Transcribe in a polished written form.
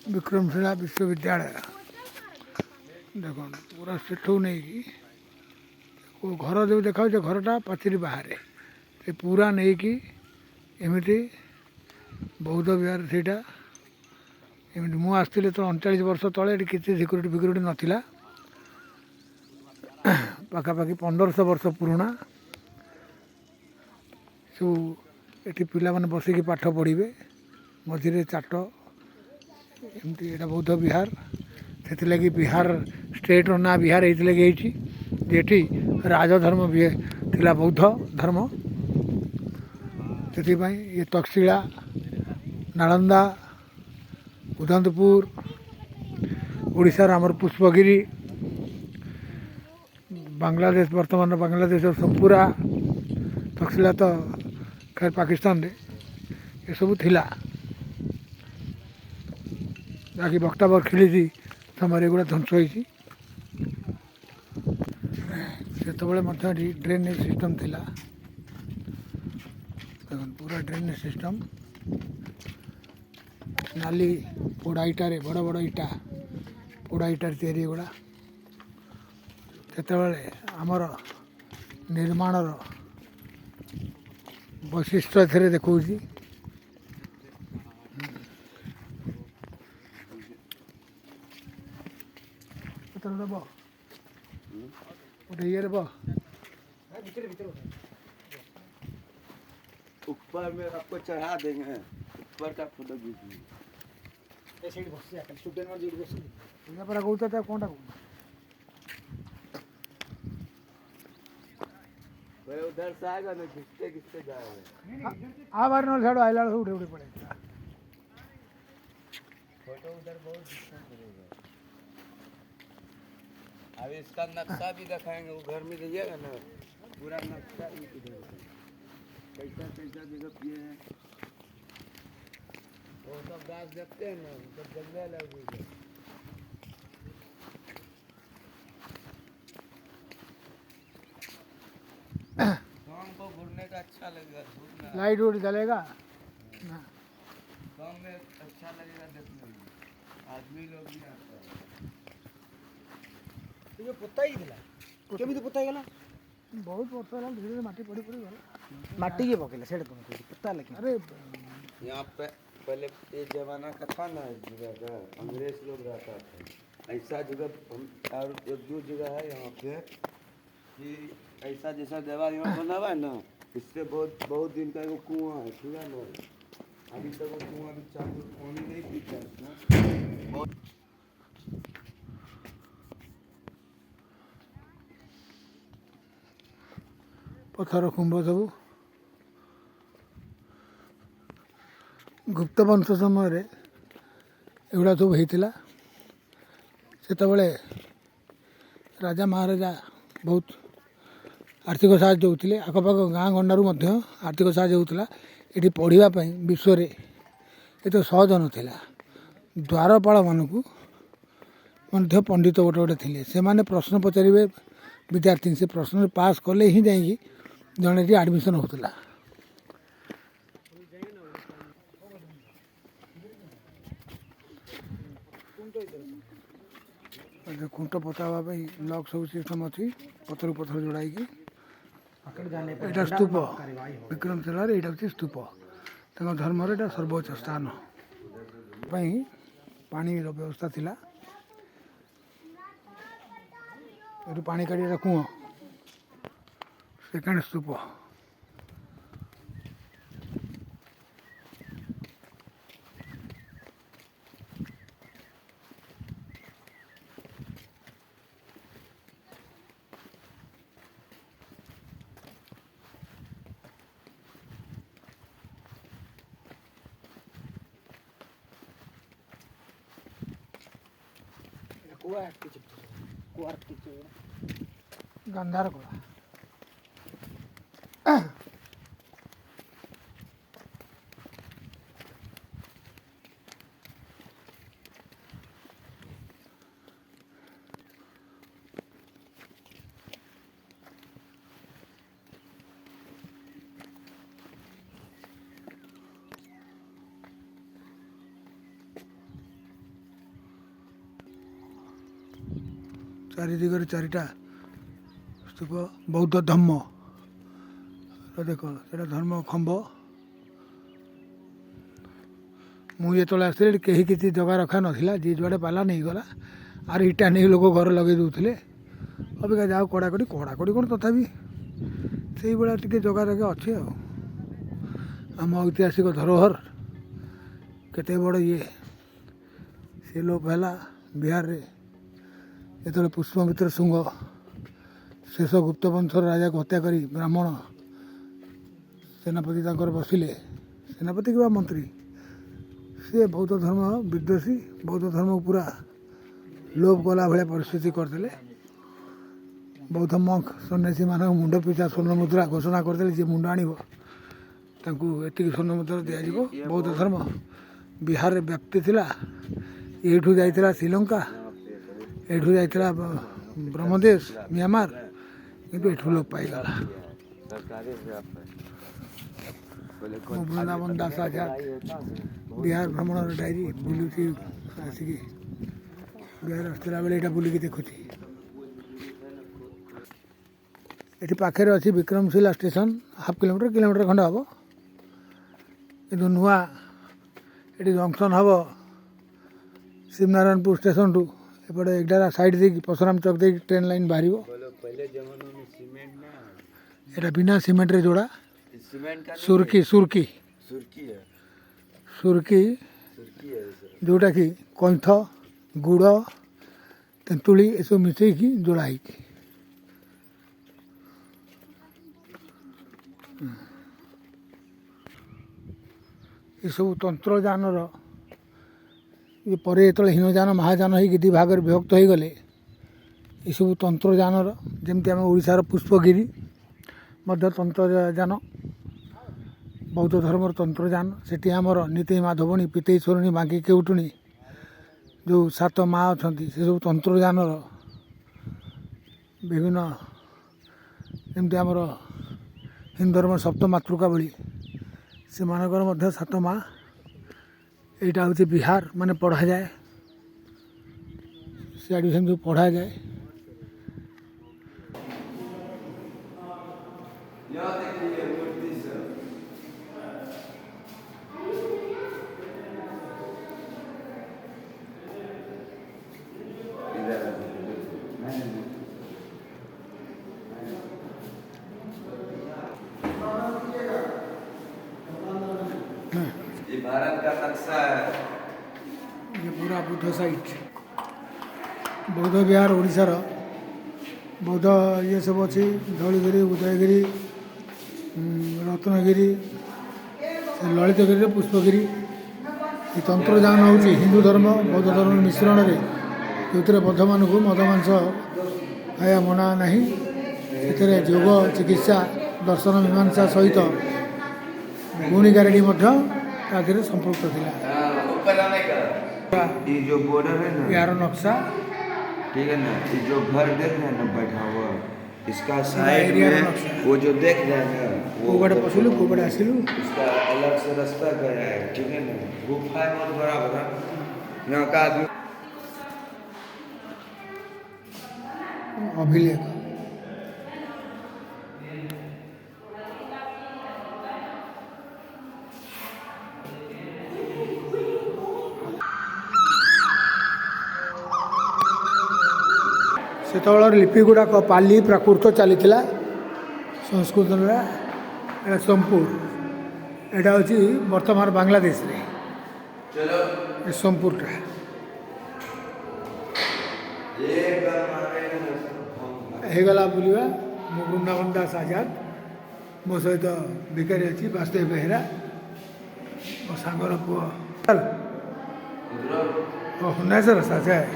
विक्रमशिला विश्वविद्यालय देख पूरा सेठू नहीं कि घर जो देखा घरटा पाचेरी बाहर से पूरा नहीं कि एमती बौद्ध विहार सेटा एमती मु आसती तो 39 वर्ष तले किसी सिक्यूरीटी फिक्यूरीटी नाला पाखापाखि 1500 वर्ष पुराणा सब ये पिला माने बसिकी पाठ पढ़े मझे चाट एमती यहाँ बौद्ध विहार से लगी बिहार स्टेट ना बिहार ये राजधर्म भी थिला बौद्ध धर्म से ये तक्षशिला नालंदा उदंतपुर ओडिशार आमर पुष्पगिरी बांग्लादेश वर्तमान बांग्लादेश संपूरा तक्षशिला तो खैर पाकिस्तान रे ये सब थिला बाकी बक्ताबर खिली समय एगुड़ा ध्वंस होती से ड्रेनेज सिस्टम थिला पूरा ड्रेनेज सिस्टम नाली पोड़ा इटारे बड़ बड़ इटा पोड़ा इटार तैयारी गुड़ा से आमर निर्माणर वैशिष्ट ए देखा ये ऊपर में आपको चढ़ा देंगे ऊपर का फोटो खींचिए पर कहता कौन उधर से आएगा ना घिसते घिसते जाएगा आ बार न छाड़ो आइला उठे उठे पड़े फोटो उधर बहुत डिस्टेंस रहेगा। अब इसका नक्शा भी दिखाएंगे वो घर में जाइएगा ना पूरा नक्शा भी कैसा कैसा जगह पिए हैं वो सब गाछ देखते हैं ना सब जंगल है उधर। शाम को घूमने का अच्छा लगेगा लाइट वोट जलेगा गाँव में अच्छा लगेगा देखने में आदमी लोग भी आता है ये पोता ही दिला केमिति पोता गला बहुत वर्ष है धीरे धीरे माटी पड़ी पड़ी गला माटी के पकेला सेड तुम कोई पोता लगे अरे यहाँ पे पहले ये जमाना का था ना जगह का अंग्रेज लोग रहता था ऐसा जगह और एक दो जगह है यहाँ पे कि ऐसा जैसा दीवार यहाँ बना हुआ है ना इससे बहुत दिन का एक कुआं है ठीक है ना अभी तक वो कुआं भी चालू पानी नहीं पीता इसमें पथर कुंभ सब गुप्त वंश समय एगुड़ा सब होता से राजा महाराजा बहुत आर्थिक साहय होते आखपाख गाँ गंडारू आर्थिक साहय होता ये पढ़ापी विश्व ये तो सहज नाला द्वारपाल मानक पंडित गोटे गोटे थे से मैंने प्रश्न पचारे विद्यार्थी से प्रश्न पास कले ही जाकि जड़े ये आडमिशन होता खुंट पतावा लक सब सिस्टम अच्छी पथर पथर जोड़ाई यहाँ स्तूप विक्रमशिला यहाँ हूँ स्तूप धर्म यहाँ सर्वोच्च स्थान पानी व्यवस्था थिला ये पानी काढ़ी कुआ सेकेंड स्तूप गंधार कोड़ा ଚାରିଦିଗରେ ଚାରିଟା ସ୍ତୂପ ବୌଦ୍ଧ ଧର୍ମ ଦେଖ ସେଇଟା ଧର୍ମ ଖମ୍ବ। ମୁଁ ଯେତେବେଳେ ଆସିଥିଲି ଏଠି କେହି କିଛି ଜଗା ରଖା ନଥିଲା, ଯିଏ ଯୁଆଡ଼େ ପାଲା ନେଇଗଲା। ଆର ଇଟା ନେଇ ଲୋକ ଘର ଲଗେଇ ଦେଉଥିଲେ। ଅବିକା ଯାଉ କଡ଼ାକଡ଼ି କ'ଣ ତଥାପି ସେଇଭଳିଆ ଟିକେ ଜଗା ରଖା ଅଛି ଆଉ। ଆମ ଐତିହାସିକ ଧରୋହର କେତେ ବଡ଼ ଇଏ ସେ ଲୋପ ହେଲା ବିହାରରେ ଯେତେବେଳେ ପୁଷ୍ପମିତ୍ର ଶୁଙ୍ଗ ଶେଷ ଗୁପ୍ତ ବଂଶର ରାଜାକୁ ହତ୍ୟା କରି ବ୍ରାହ୍ମଣ ସେନାପତି ତାଙ୍କର ବସିଲେ, ସେନାପତି କିମ୍ବା ମନ୍ତ୍ରୀ, ସିଏ ବୌଦ୍ଧ ଧର୍ମ ବିଦ୍ୱେଷୀ, ବୌଦ୍ଧ ଧର୍ମକୁ ପୁରା ଲୋପ କଲା ଭଳିଆ ପରିସ୍ଥିତି କରିଦେଲେ। ବୌଦ୍ଧ ମଙ୍କ ସନ୍ନ୍ୟାସୀମାନଙ୍କ ମୁଣ୍ଡ ପିଛା ସ୍ୱର୍ଣ୍ଣ ମୁଦ୍ରା ଘୋଷଣା କରିଦେଲେ, ଯିଏ ମୁଣ୍ଡ ଆଣିବ ତାଙ୍କୁ ଏତିକି ସ୍ୱର୍ଣ୍ଣ ମୁଦ୍ରା ଦିଆଯିବ। ବୌଦ୍ଧ ଧର୍ମ ବିହାରରେ ବ୍ୟାପ୍ତି ଥିଲା। ଏଇଠୁ ଯାଇଥିଲା ଶ୍ରୀଲଙ୍କା, ଏଇଠୁ ଯାଇଥିଲା ବ୍ରହ୍ମଦେଶ ମିଆଁମାର, କିନ୍ତୁ ଏଠୁ ଲୋପ ପାଇଗଲା। सरकारी व्यापार बोले ମୁଁ ବୃନ୍ଦାବନ ଦାସ ଆଜାଦ ବିହାର ଭ୍ରମଣର ଡାଏରୀ ବୁଲୁଛି ଆସିକି ବିହାର ଆସିଥିଲା ବେଳେ ଏଇଟା ବୁଲିକି ଦେଖୁଛି। ଏଠି ପାଖରେ ଅଛି ବିକ୍ରମଶିଲା ଷ୍ଟେସନ, ହାଫ୍ କିଲୋମିଟର ଖଣ୍ଡେ ହେବ। କିନ୍ତୁ ନୂଆ ଏଠି ଜଙ୍କସନ୍ ହେବ ଶିବନାରାୟଣପୁର ଷ୍ଟେସନଠୁ ଏପଟେ ଏଗଡାରା ସାଇଡ଼୍ ଦେଇକି ପରଶୁରାମ ଚକ ଦେଇକି ଟ୍ରେନ୍ ଲାଇନ୍ ବାହାରିବ। बोलो पहले जमाने में सीमेंट ना, ଏଇଟା ବିନା ସିମେଣ୍ଟରେ ଯୋଡ଼ା सीमेंट का नहीं ସୁର୍କି सुर्खी है, ସୁର୍କି सुर्खी है सर। ଯେଉଁଟାକି କଇଁଥ, ଗୁଡ଼, ତେନ୍ତୁଳି ଏସବୁ ମିଶେଇକି ଯୋଡ଼ା ହେଇଛି। ଏସବୁ ତନ୍ତ୍ରଯାନର ପରେ ଯେତେବେଳେ ହୀନଯାନ ମହାଯାନ ହେଇକି ଦୁଇ ଭାଗରେ ବିଭକ୍ତ ହୋଇଗଲେ, ଏସବୁ ତନ୍ତ୍ରଯାନର ଯେମିତି ଆମ ଓଡ଼ିଶାର ପୁଷ୍ପଗିରି ମଧ୍ୟ ତନ୍ତ୍ରଯାନ, ବୌଦ୍ଧ ଧର୍ମର ତନ୍ତ୍ରଯାନ। ସେଠି ଆମର ନିତେଇ ମାଧବଣୀ, ପିତେଇ ଶ୍ୱରୁଣୀ, ବାଙ୍କି କେଉଟୁଣୀ ଯେଉଁ 7 ମା ଅଛନ୍ତି, ସେସବୁ ତନ୍ତ୍ରଯାନର ବିଭିନ୍ନ, ଯେମିତି ଆମର ହିନ୍ଦୁ ଧର୍ମ ସପ୍ତ ମାତୃକା ଭଳି ସେମାନଙ୍କର ମଧ୍ୟ 7 ମା। ଏଇଟା ହେଉଛି ବିହାର, ମାନେ ପଢ଼ାଯାଏ, ସିଆଡ଼ୁ ସେମିତି ପଢ଼ାଯାଏ। यहाँ देखिए मूर्ति सर, इधर ये भारत का नक्शा है। ये पूरा बुद्ध साइट बौद्ध विहार ओडिशार बौद्ध ये सब अच्छी धौलीगिरी, उदयगिरी, रत्नगिरी, ललितगिरी, पुष्पगिरी। ये तंत्रजान हूँ हिंदू धर्म बौद्ध धर्म मिश्रण में जो बौद्ध मान को मद मांस खाया मना ना, से योग चिकित्सा दर्शन मीमांसा सहित गुणिगारेडी संपृक्त थिला। ऊपर आने का ये जो बॉर्डर है ना, यार नक्शा ठीक है ना, ये जो घर देख रहे हैं ना बैठा हुआ, इसका साइड एरिया में नक्शा। वो जो देख रहे हैं ना, वो कोबड़े पसलू कोबड़े आसिलू उसका अलग से रास्ता गया है, ठीक है ना। गुफा है बहुत बड़ा बड़ा, यहाँ का आदमी अभिलेख ସେତେବେଳର ଲିପି ଗୁଡ଼ାକ ପାଲି ପ୍ରାକୃତ ଚାଲିଥିଲା ସଂସ୍କୃତରେ। ଏଇଟା ସୋମପୁର, ଏଇଟା ହେଉଛି ବର୍ତ୍ତମାନ ବାଂଲାଦେଶରେ चलो ଏ ସୋମପୁରଟା। ହେଇଗଲା ବୁଲିବା। ମୁଁ ବୃନ୍ଦାବନ ଦାସ ଆଜାଦ, ମୋ ସହିତ ଭିକାରୀ ଅଛି ବାସୁଦେବ ବେହେରା, ମୋ ସାଙ୍ଗର ପୁଅ ନାଇଁ ସାର୍ ସାର୍